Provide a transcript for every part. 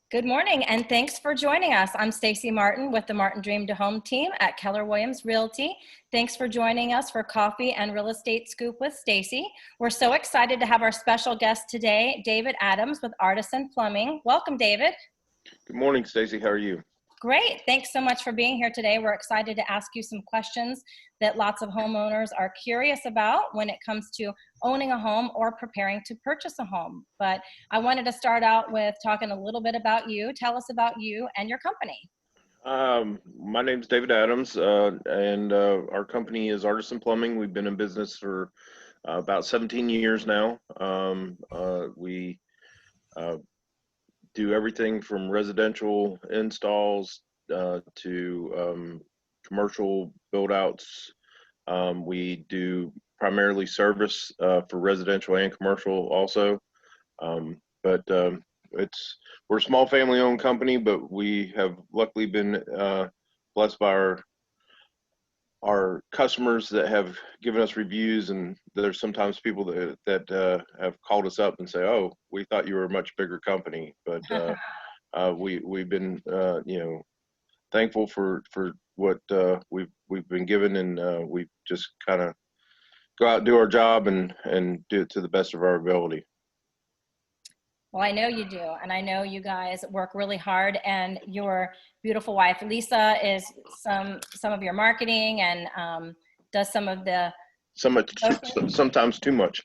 Good morning, and thanks for joining us. I'm Stacy Martin with the Martin DreamToHOME Team at Keller Williams Realty. Thanks for joining us for Coffee and Real Estate Scoop with Stacy. We're so excited to have our special guest today, David Adams with Artisan Plumbing. Welcome, David. Good morning, Stacy. How are you? Great. Thanks so much for being here today. We're excited to ask you some questions that lots of homeowners are curious about when it comes to owning a home or preparing to purchase a home. But I wanted to start out with talking a little bit about you. Tell us about you and your company. My name is David Adams, and our company is Artisan Plumbing. We've been in business for about 17 years now. We do everything from residential installs to commercial build outs. We do primarily service for residential and commercial also. But we're a small family owned company, but we have luckily been blessed by our customers that have given us reviews, and there's sometimes people that have called us up and say, "Oh, we thought you were a much bigger company," but we've been thankful for what we've been given, and we just kind of go out and do our job and do it to the best of our ability. Well, I know you do, and I know you guys work really hard, and your beautiful wife, Lisa, is some of your marketing and does some of the Sometimes too much.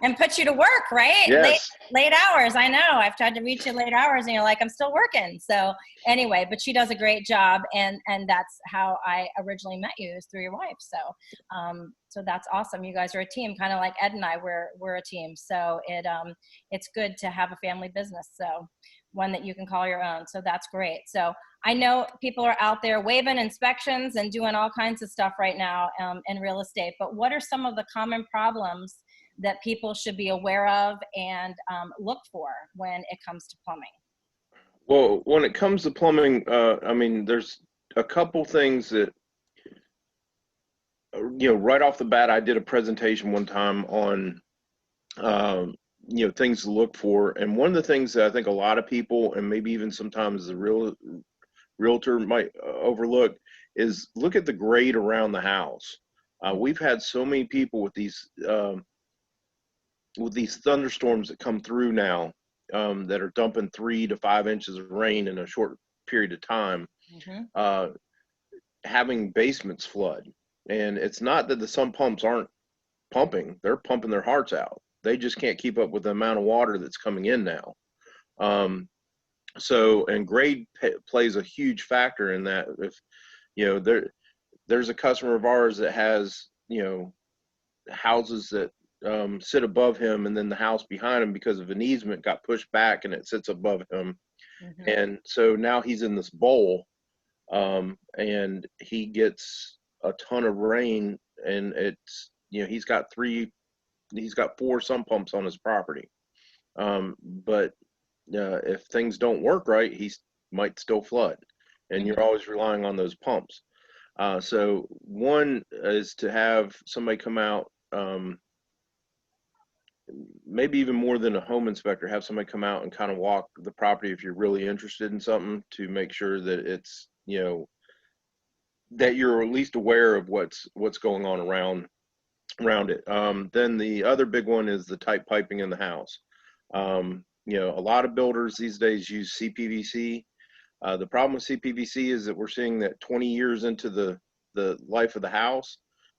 and puts you to work, right? Yes. Late hours. I know. I've tried to reach you late hours, and you're like, I'm still working. So anyway, but she does a great job, and that's how I originally met you, is through your wife. So that's awesome. You guys are a team, kind of like Ed and I. We're a team. So it's good to have a family business. So one that you can call your own. So that's great. So I know people are out there waiving inspections and doing all kinds of stuff right now in real estate, but what are some of the common problems that people should be aware of and look for when it comes to plumbing? Well, when it comes to plumbing, I mean, there's a couple things that, right off the bat, I did a presentation one time on, things to look for. And one of the things that I think a lot of people, and maybe even sometimes the realtor might overlook, is look at the grade around the house. We've had so many people with these thunderstorms that come through now that are dumping 3 to 5 inches of rain in a short period of time, having basements flood. And it's not that the sump pumps aren't pumping, they're pumping their hearts out. They just can't keep up with the amount of water that's coming in now. And grade plays a huge factor in that. If there's a customer of ours that has houses that sit above him, and then the house behind him, because of an easement, got pushed back and it sits above him. And so now he's in this bowl, and he gets a ton of rain, and it's he's got 4 sump pumps on his property. But if things don't work right, he might still flood, and you're always relying on those pumps. So one is to have somebody come out, maybe even more than a home inspector, have somebody come out and kind of walk the property if you're really interested in something, to make sure that it's, that you're at least aware of what's going on around it. Then the other big one is the tight piping in the house. A lot of builders these days use CPVC. The problem with CPVC is that we're seeing that 20 years into the life of the house,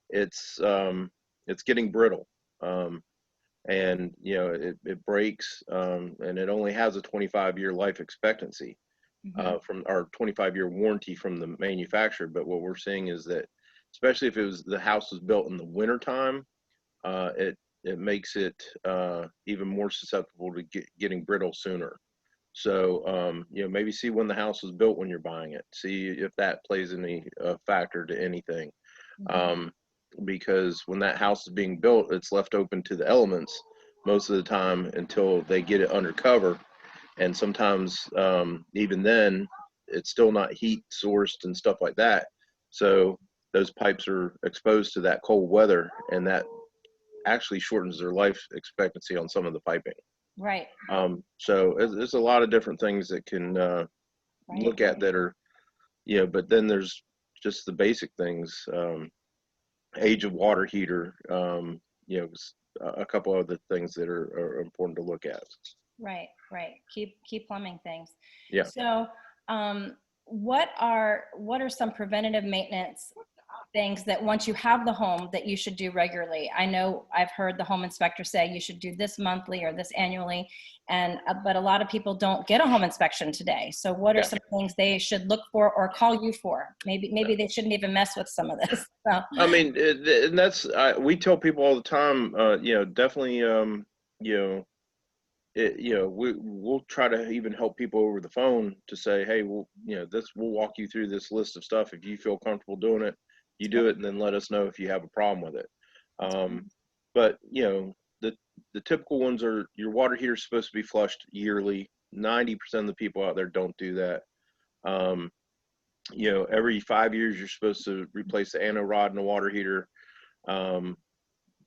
it's getting brittle. And it breaks, and it only has a 25-year life expectancy from our 25-year warranty from the manufacturer. But what we're seeing is that, especially if the house was built in the wintertime, it makes it even more susceptible to getting brittle sooner. So maybe see when the house was built when you're buying it. See if that plays any factor to anything. Because when that house is being built, it's left open to the elements most of the time until they get it under cover. And sometimes even then, it's still not heat sourced and stuff like that. So those pipes are exposed to that cold weather, and that actually shortens their life expectancy on some of the piping. Right. So there's a lot of different things that can Right. look at that are, but then there's just the basic things, age of water heater, a couple other things that are important to look at. Right. Right. Keep plumbing things. Yeah. So, what are some preventative maintenance things that once you have the home that you should do regularly? I know I've heard the home inspector say you should do this monthly or this annually, and but a lot of people don't get a home inspection today. So what are Yeah. some things they should look for or call you for? Maybe they shouldn't even mess with some of this. So, I mean, and that's, we tell people all the time, definitely, we'll try to even help people over the phone to say, hey, we'll walk you through this list of stuff. If you feel comfortable doing it, you do it, and then let us know if you have a problem with it. But the typical ones are your water heater is supposed to be flushed yearly. 90% of the people out there don't do that. Every 5 years you're supposed to replace the anode rod in the water heater,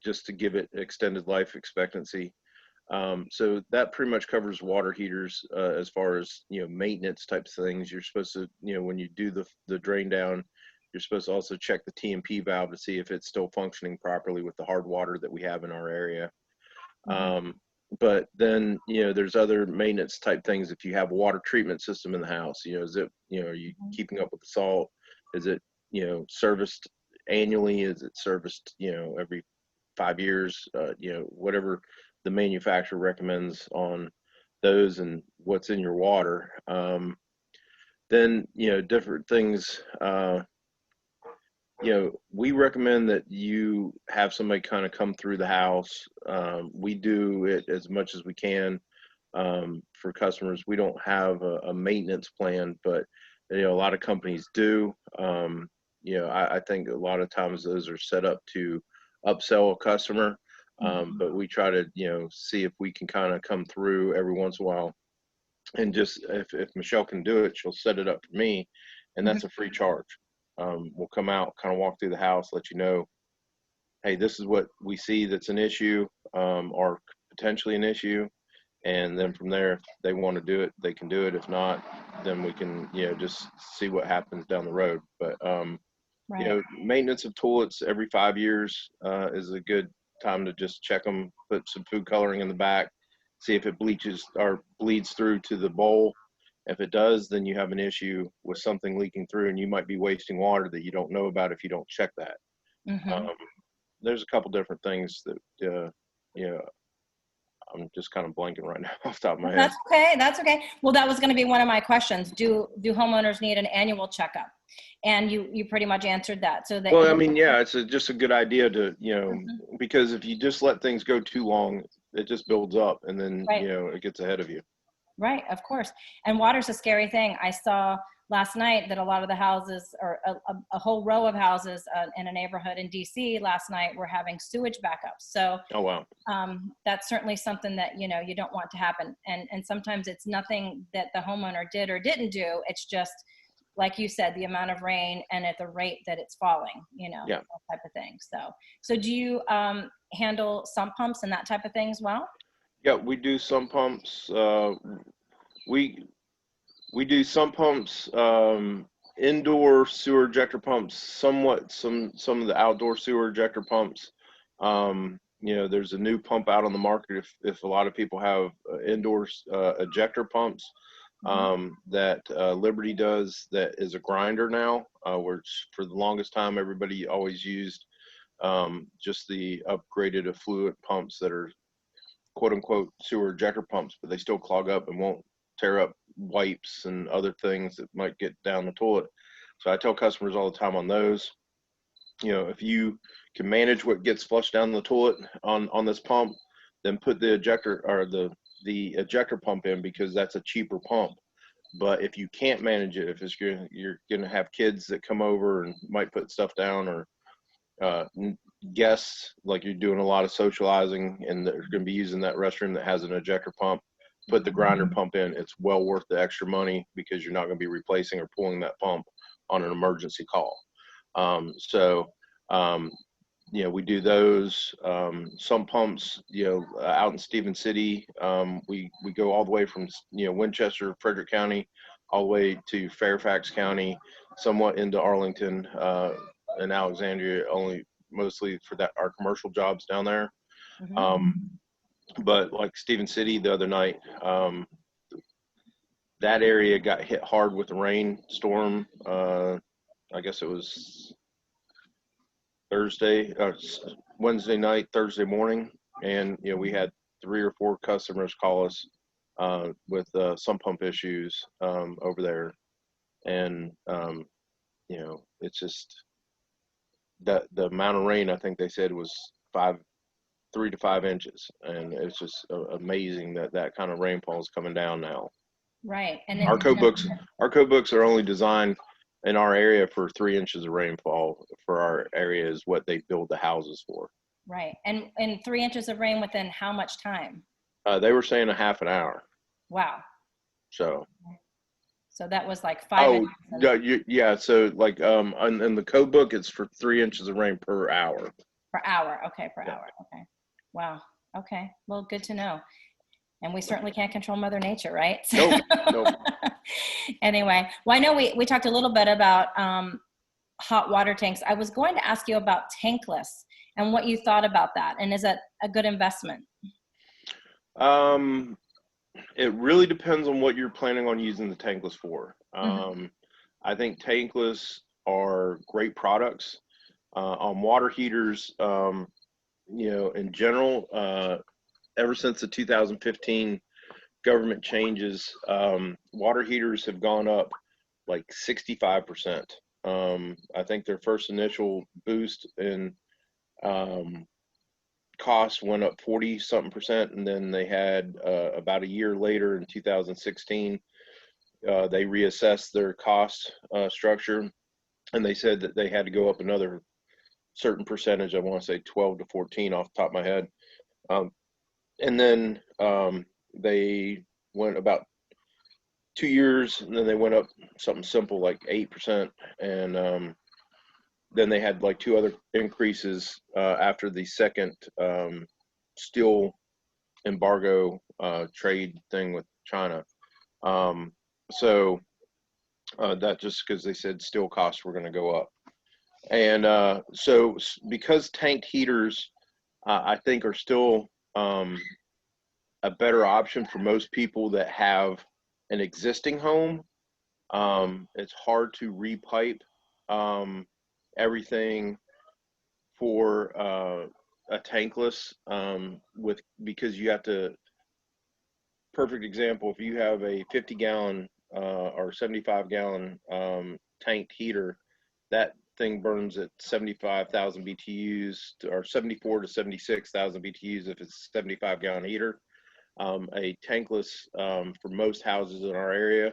just to give it extended life expectancy. So that pretty much covers water heaters, as far as, maintenance types of things. You're supposed to, when you do the drain down, you're supposed to also check the T&P valve to see if it's still functioning properly with the hard water that we have in our area. But then, there's other maintenance type things. If you have a water treatment system in the house, is it, are you keeping up with the salt? Is it, serviced annually? Is it serviced, every 5 years? Whatever the manufacturer recommends on those and what's in your water. Then, different things, we recommend that you have somebody kind of come through the house. We do it as much as we can, for customers. We don't have a maintenance plan, but a lot of companies do. I think a lot of times those are set up to upsell a customer. But we try to, see if we can kind of come through every once in a while. And just if Michelle can do it, she'll set it up for me, and that's a free charge. We'll come out, kind of walk through the house, let you know, hey, this is what we see that's an issue, or potentially an issue. And then from there, if they want to do it, they can do it. If not, then we can, just see what happens down the road. But, maintenance of toilets every 5 years is a good time to just check them, put some food coloring in the back, see if it bleaches or bleeds through to the bowl. If it does, then you have an issue with something leaking through, and you might be wasting water that you don't know about if you don't check that. There's a couple different things that, I'm just kind of blanking right now off the top of my head. That's okay. That's okay. Well, that was going to be one of my questions. Do homeowners need an annual checkup? And you pretty much answered that. So that, well, I mean, yeah, it's just a good idea to, because if you just let things go too long, it just builds up, and then, it gets ahead of you. Right, of course. And water's a scary thing. I saw last night that a lot of the houses, or a whole row of houses in a neighborhood in DC last night, were having sewage backups. So, oh wow, that's certainly something that you don't want to happen. And sometimes it's nothing that the homeowner did or didn't do. It's just, like you said, the amount of rain and at the rate that it's falling. That type of thing. So do you handle sump pumps and that type of thing as well? Yeah, we do sump pumps. We do sump pumps, indoor sewer ejector pumps, somewhat some of the outdoor sewer ejector pumps. There's a new pump out on the market if a lot of people have indoor ejector pumps, that Liberty does, that is a grinder now, which for the longest time everybody always used just the upgraded effluent pumps that are quote unquote sewer ejector pumps, but they still clog up and won't tear up wipes and other things that might get down the toilet. So I tell customers all the time on those, if you can manage what gets flushed down the toilet on this pump, then put the ejector or the ejector pump in, because that's a cheaper pump. But if you can't manage it, if you're going to have kids that come over and might put stuff down, or guests, like you're doing a lot of socializing and they're going to be using that restroom that has an ejector pump, put the grinder pump in. It's well worth the extra money, because you're not going to be replacing or pulling that pump on an emergency call. You know, we do those. Sump Pumps, you know, out in Stephen City. We go all the way from, you know, Winchester, Frederick County, all the way to Fairfax County, somewhat into Arlington and Alexandria, only mostly for that our commercial jobs down there. Mm-hmm. Um, but like Stephen City the other night, that area got hit hard with the rainstorm. I guess it was Thursday, Wednesday night, Thursday morning, and you know we had 3 or 4 customers call us with sump pump issues over there, and you know it's just that the amount of rain I think they said was 3 to 5 inches, and it's just amazing that that kind of rainfall is coming down now. Right. And Our then, code books, our code books are only designed in our area for 3 inches of rainfall for our area is what they build the houses for. right. And 3 inches of rain within how much time? They were saying a half an hour. Wow. So. So that was like 5 Oh, inches yeah. So like in the code book, it's for 3 inches of rain per hour. per hour. Okay, per Yeah. hour. Okay. Wow. Okay. Well, good to know. And we certainly can't control Mother Nature, right? Nope. Nope. Anyway, well, I know we talked a little bit about hot water tanks. I was going to ask you about tankless and what you thought about that. And is that a good investment? It really depends on what you're planning on using the tankless for. Mm-hmm. I think tankless are great products. On water heaters, you know, in general, ever since the 2015 government changes, water heaters have gone up like 65%. I think their first initial boost in cost went up 40 something percent, and then they had about a year later in 2016 they reassessed their cost structure, and they said that they had to go up another certain percentage. I want to say 12 to 14 off the top of my head. And then they went about 2 years, and then they went up something simple like 8%, and then they had like 2 other increases after the second steel embargo trade thing with China. So that just because they said steel costs were going to go up. And so because tanked heaters, I think are still a better option for most people that have an existing home. It's hard to repipe everything for a tankless because you have to. Perfect example: if you have a 50-gallon or 75-gallon tanked heater, that thing burns at 75,000 BTUs or 74 to 76,000 BTUs if it's a 75-gallon heater. A tankless for most houses in our area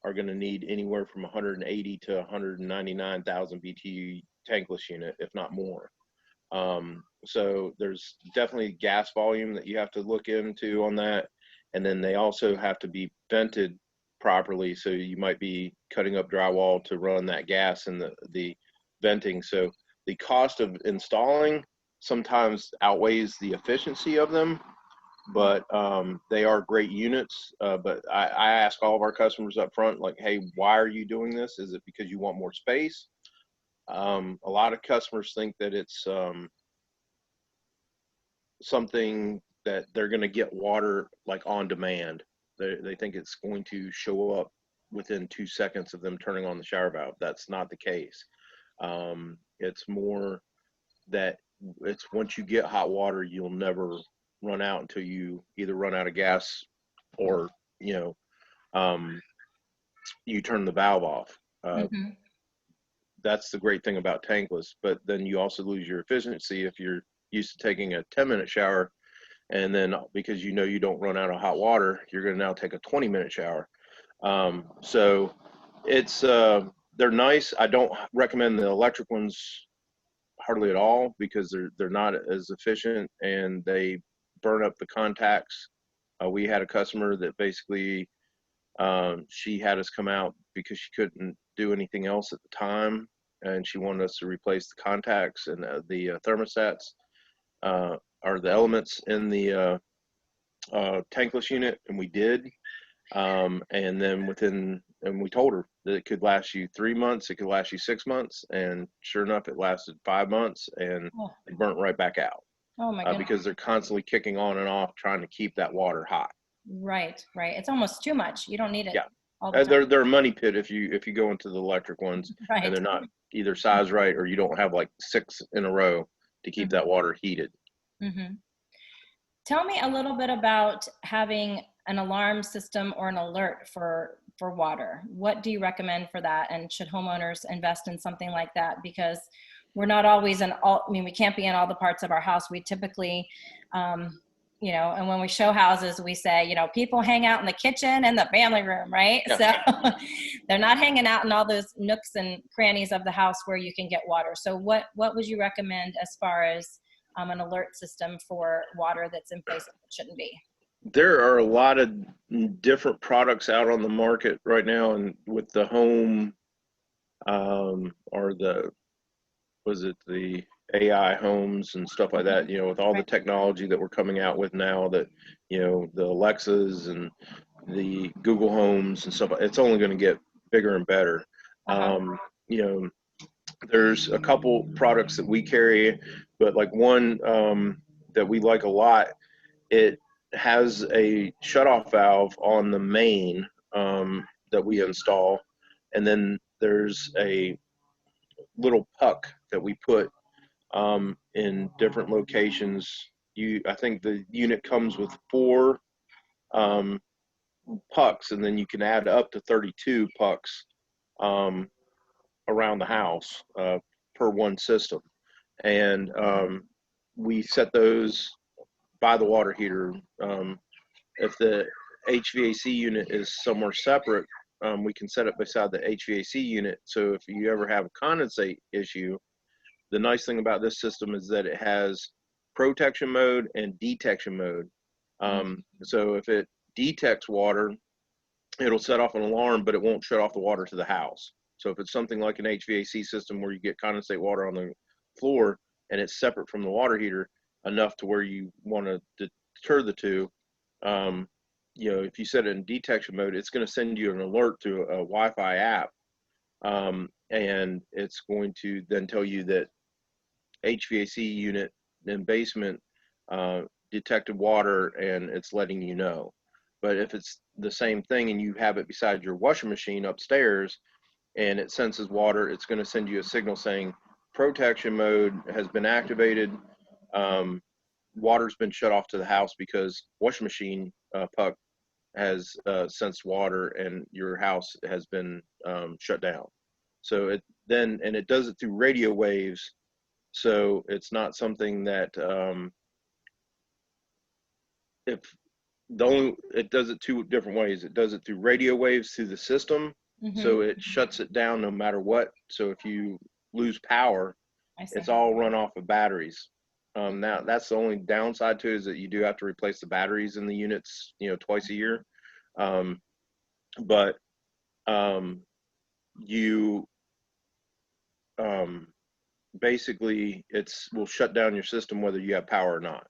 are going to need anywhere from 180 to 199,000 BTU tankless unit, if not more. So there's definitely gas volume that you have to look into on that. And then they also have to be vented properly. So you might be cutting up drywall to run that gas in the venting. So the cost of installing sometimes outweighs the efficiency of them, but they are great units. But I ask all of our customers up front, like, hey, why are you doing this? Is it because you want more space? A lot of customers think that it's something that they're going to get water like on demand. They think it's going to show up within 2 seconds of them turning on the shower valve. That's not the case. It's more that it's once you get hot water, you'll never run out until you either run out of gas or, you know, you turn the valve off. Mm-hmm. That's the great thing about tankless, but then you also lose your efficiency if you're used to taking a 10-minute shower, and then because you know you don't run out of hot water, you're going to now take a 20-minute shower. So it's they're nice. I don't recommend the electric ones hardly at all because they're not as efficient and they burn up the contacts. We had a customer that basically she had us come out because she couldn't do anything else at the time, and she wanted us to replace the contacts and the thermostats, or the elements in the tankless unit, and we did. And then and we told her that it could last you 3 months, it could last you 6 months, and sure enough, it lasted 5 months, and Oh, it burnt right back out. oh my goodness. Because they're constantly kicking on and off, trying to keep that water hot. Right, right. It's almost too much. You don't need it Yeah, all the time. they're a money pit if you go into the electric ones, and Right. they're not either size right, or you don't have like 6 in a row to keep that water heated. Mm-hmm. Tell me a little bit about having an alarm system or an alert for water. What do you recommend for that? And should homeowners invest in something like that? Because we're not always we can't be in all the parts of our house. We typically, and when we show houses, we say, people hang out in the kitchen and the family room, right? Yeah. So they're not hanging out in all those nooks and crannies of the house where you can get water. So what would you recommend as far as an alert system for water that's in places that shouldn't be? There are a lot of different products out on the market right now, and with the home, or the AI homes and stuff like that, with all the technology that we're coming out with now, that, the Alexas and the Google Homes and stuff, it's only going to get bigger and better. There's a couple products that we carry, but like one that we like a lot, it has a shutoff valve on the main that we install, and then there's a little puck that we put in different locations. I think the unit comes with 4 pucks, and then you can add up to 32 pucks around the house per one system. And we set those by the water heater. If the HVAC unit is somewhere separate, we can set it beside the HVAC unit. So if you ever have a condensate issue, the nice thing about this system is that it has protection mode and detection mode. So if it detects water, it'll set off an alarm, but it won't shut off the water to the house. So if it's something like an HVAC system where you get condensate water on the floor and it's separate from the water heater enough to where you want to deter the two, if you set it in detection mode, it's going to send you an alert to a Wi-Fi app, and it's going to then tell you that HVAC unit in basement detected water, and it's letting you know. But if it's the same thing and you have it beside your washing machine upstairs and it senses water, it's going to send you a signal saying protection mode has been activated. Water's been shut off to the house because washing machine puck has sensed water and your house has been shut down. So it does it through radio waves. So it's not something that it does it 2 different ways. It does it through radio waves through the system. So it shuts it down no matter what. So if you lose power, it's all run off of batteries. Now that's the only downside to it, is that you do have to replace the batteries in the units, twice a year. But you basically will shut down your system whether you have power or not,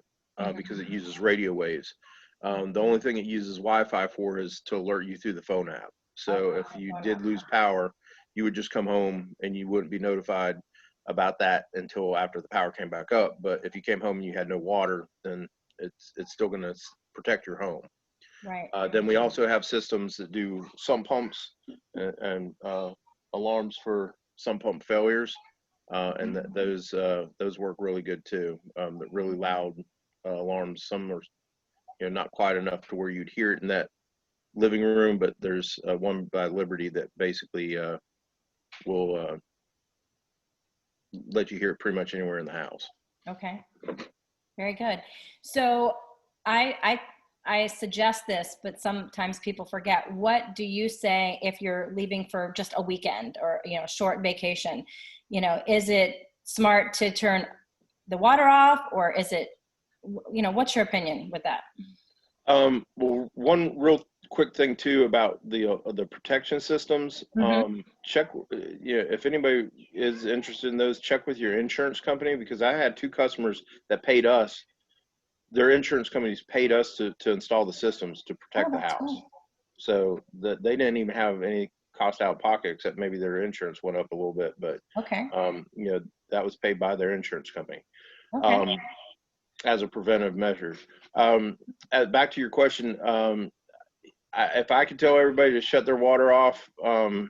because it uses radio waves. The only thing it uses Wi-Fi for is to alert you through the phone app. So if you did lose power, you would just come home and you wouldn't be notified about that until after the power came back up. But if you came home and you had no water, then it's still going to protect your home. Right. Then we also have systems that do sump pumps and alarms for sump pump failures, and those work really good too. Really loud alarms. Some are not quite enough to where you'd hear it in that living room, but there's one by Liberty that basically will let you hear it pretty much anywhere in the house. Okay, very good. So I suggest this, but sometimes people forget. What do you say if you're leaving for just a weekend or a short vacation? Is it smart to turn the water off, or is it, what's your opinion with that? Well, one real quick thing too about the protection systems. Check, if anybody is interested in those, check with your insurance company, because I had 2 customers that paid us. Their insurance companies paid us to install the systems to protect the house. Cool. So that they didn't even have any cost out of pocket, except maybe their insurance went up a little bit, but that was paid by their insurance company. As a preventive measure. Back to your question, if I could tell everybody to shut their water off, every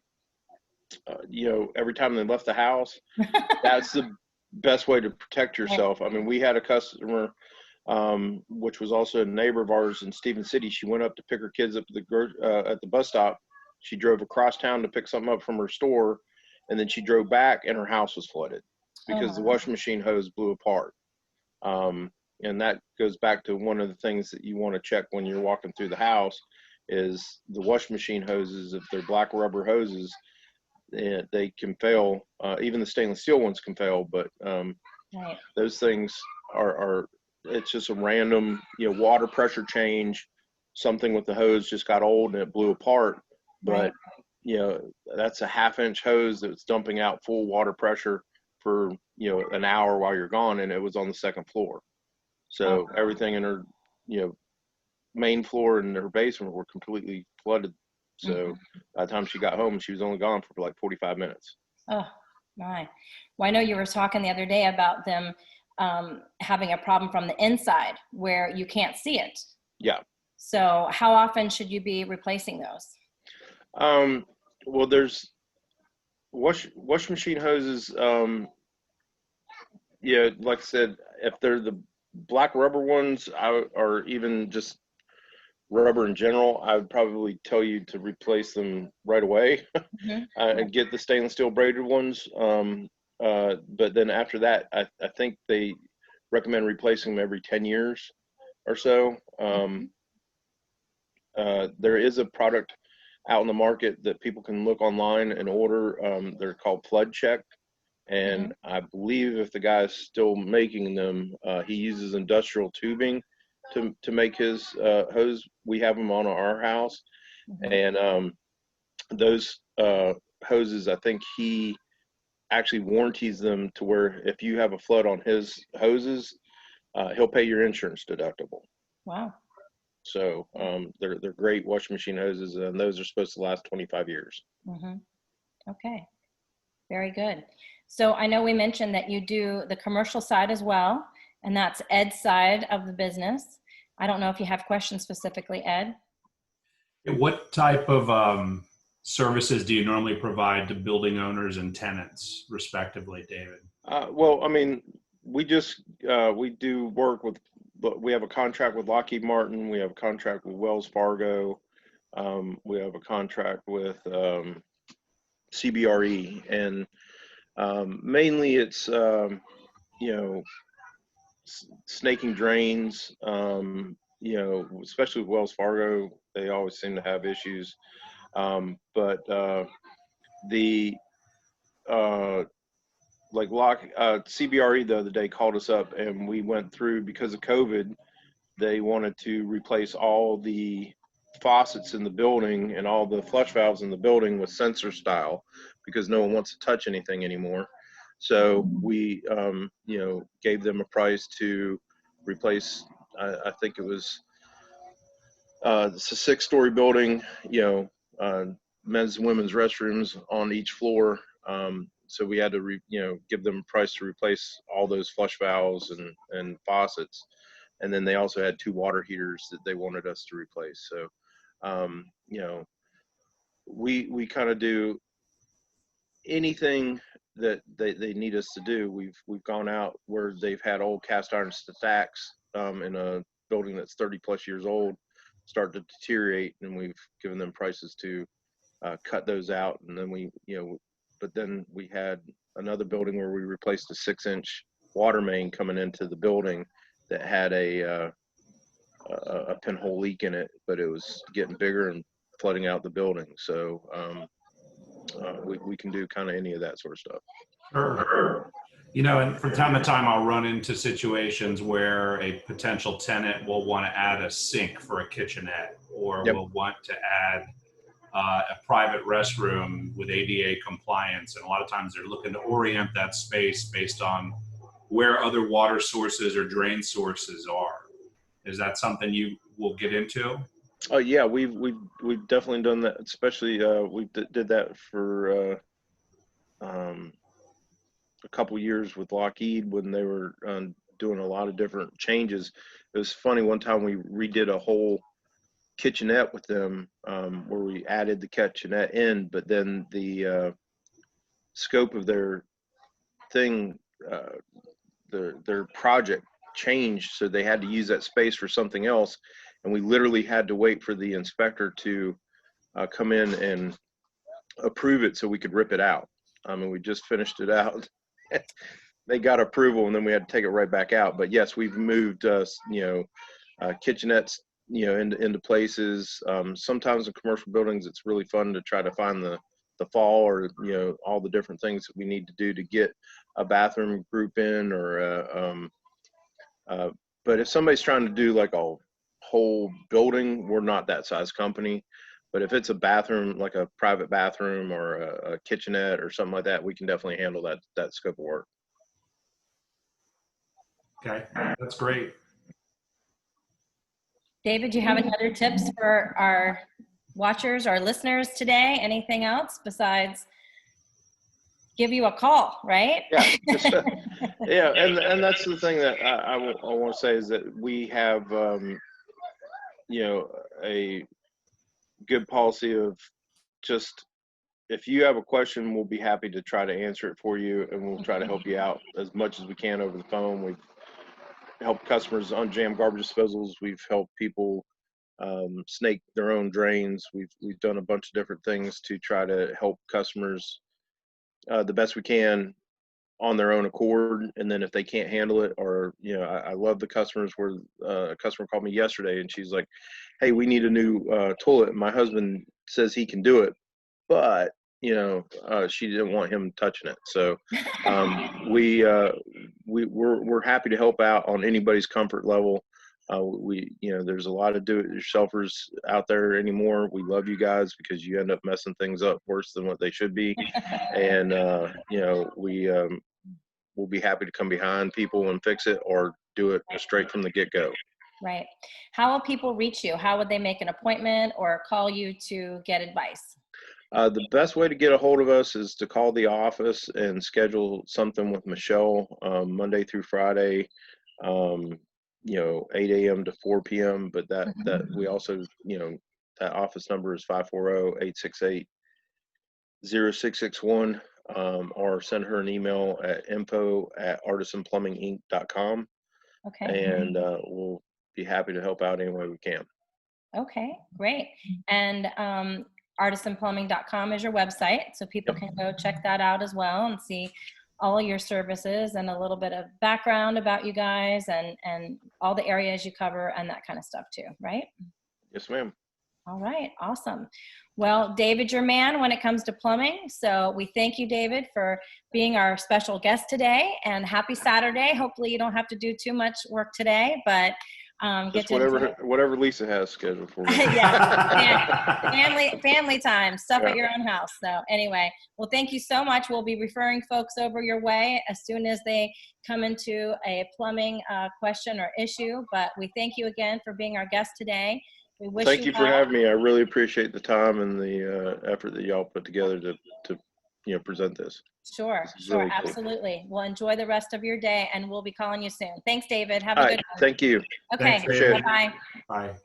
time they left the house, that's the best way to protect yourself. I mean, we had a customer, which was also a neighbor of ours in Stephen City. She went up to pick her kids up at the bus stop. She drove across town to pick something up from her store, and then she drove back, and her house was flooded because the washing machine hose blew apart. And that goes back to one of the things that you want to check when you're walking through the house is the washing machine hoses. If they're black rubber hoses, they can fail. Even the stainless steel ones can fail, but those things are it's just a random, water pressure change. Something with the hose just got old and it blew apart. But, that's a 1/2 inch hose that's dumping out full water pressure for, an hour while you're gone, and it was on the 2nd floor. So everything in her, main floor and her basement were completely flooded. So by the time she got home, she was only gone for like 45 minutes. Oh my. Well, I know you were talking the other day about them having a problem from the inside where you can't see it. Yeah. So how often should you be replacing those? Well, there's wash machine hoses. Like I said, if they're the black rubber ones, or even just rubber in general, I would probably tell you to replace them right away and get the stainless steel braided ones. But then after that, I think they recommend replacing them every 10 years or so. There is a product out in the market that people can look online and order. They're called Flood Check. And I believe if the guy is still making them, he uses industrial tubing to make his hose. We have them on our house. And those hoses, I think he actually warranties them to where if you have a flood on his hoses, he'll pay your insurance deductible. Wow. So they're great washing machine hoses, and those are supposed to last 25 years. Okay, very good. So I know we mentioned that you do the commercial side as well, and that's Ed's side of the business. I don't know if you have questions specifically, Ed. What type of services do you normally provide to building owners and tenants, respectively, David? Well, I mean, we do work with. We have a contract with Lockheed Martin. We have a contract with Wells Fargo. We have a contract with CBRE, and mainly it's snaking drains. Especially with Wells Fargo, they always seem to have issues. But CBRE the other day called us up, and we went through, because of COVID, they wanted to replace all the faucets in the building and all the flush valves in the building with sensor style, because no one wants to touch anything anymore. So we, gave them a price to replace, I think it was, it's a 6-story building, men's and women's restrooms on each floor. So we had to, give them a price to replace all those flush valves and faucets. And then they also had 2 water heaters that they wanted us to replace. So, we kind of do anything that they need us to do. We've gone out where they've had old cast iron stacks in a building that's 30 plus years old start to deteriorate, and we've given them prices to cut those out. And then but then we had another building where we replaced a 6-inch water main coming into the building that had a pinhole leak in it, but it was getting bigger and flooding out the building. So we can do kind of any of that sort of stuff. Sure. You know, and from time to time, I'll run into situations where a potential tenant will want to add a sink for a kitchenette, or Yep. will want to add a private restroom with ADA compliance. And a lot of times they're looking to orient that space based on where other water sources or drain sources are. Is that something you will get into? Oh yeah, we've definitely done that. Especially we did that for a couple years with Lockheed when they were doing a lot of different changes. It was funny. One time we redid a whole kitchenette with them, where we added the kitchenette in, but then the scope of their thing, their project changed, so they had to use that space for something else, and we literally had to wait for the inspector to come in and approve it so we could rip it out. I mean, we just finished it out. They got approval, and then we had to take it right back out. But yes, we've moved kitchenettes into places. Sometimes in commercial buildings it's really fun to try to find the fall, or all the different things that we need to do to get a bathroom group in, or but if somebody's trying to do like a whole building, we're not that size company. But if it's a bathroom, like a private bathroom or a kitchenette or something like that, we can definitely handle that scope of work. Okay, that's great. David, do you have any other tips for our watchers, our listeners today? Anything else besides give you a call, right? Yeah, yeah, and that's the thing that I want to say is that we have a good policy of just, if you have a question, we'll be happy to try to answer it for you, and we'll try to help you out as much as we can over the phone. We've helped customers unjam garbage disposals. We've helped people snake their own drains. We've done a bunch of different things to try to help customers the best we can on their own accord. And then if they can't handle it, or I love the customers where a customer called me yesterday and she's like, hey, we need a new toilet. My husband says he can do it, but she didn't want him touching it. So we're happy to help out on anybody's comfort level. There's a lot of do-it-yourselfers out there anymore. We love you guys because you end up messing things up worse than what they should be. And we'll be happy to come behind people and fix it, or do it straight from the get-go. Right. How will people reach you? How would they make an appointment or call you to get advice? The best way to get a hold of us is to call the office and schedule something with Michelle, Monday through Friday, 8 a.m. to 4 p.m. But that we also, that office number is 540-868-0661, or send her an email at info@artisanplumbinginc.com. Okay. And we'll be happy to help out any way we can. Okay, great. And artisanplumbing.com is your website, so people can go check that out as well and see all your services and a little bit of background about you guys, and all the areas you cover and that kind of stuff too, right? Yes, ma'am. All right, awesome. Well, David, your man when it comes to plumbing. So we thank you, David, for being our special guest today, and happy Saturday. Hopefully you don't have to do too much work today, but just whatever Lisa has scheduled for me. Yeah, family time, stuff at your own house. So anyway, well, thank you so much. We'll be referring folks over your way as soon as they come into a plumbing question or issue. But we thank you again for being our guest today. We wish Thank you for having me. I really appreciate the time and the effort that y'all put together to present this. Sure, Really cool. Absolutely. Well, enjoy the rest of your day, and we'll be calling you soon. Thanks, David. Have a good one. Thank you. Okay, Thanks, bye-bye. Bye.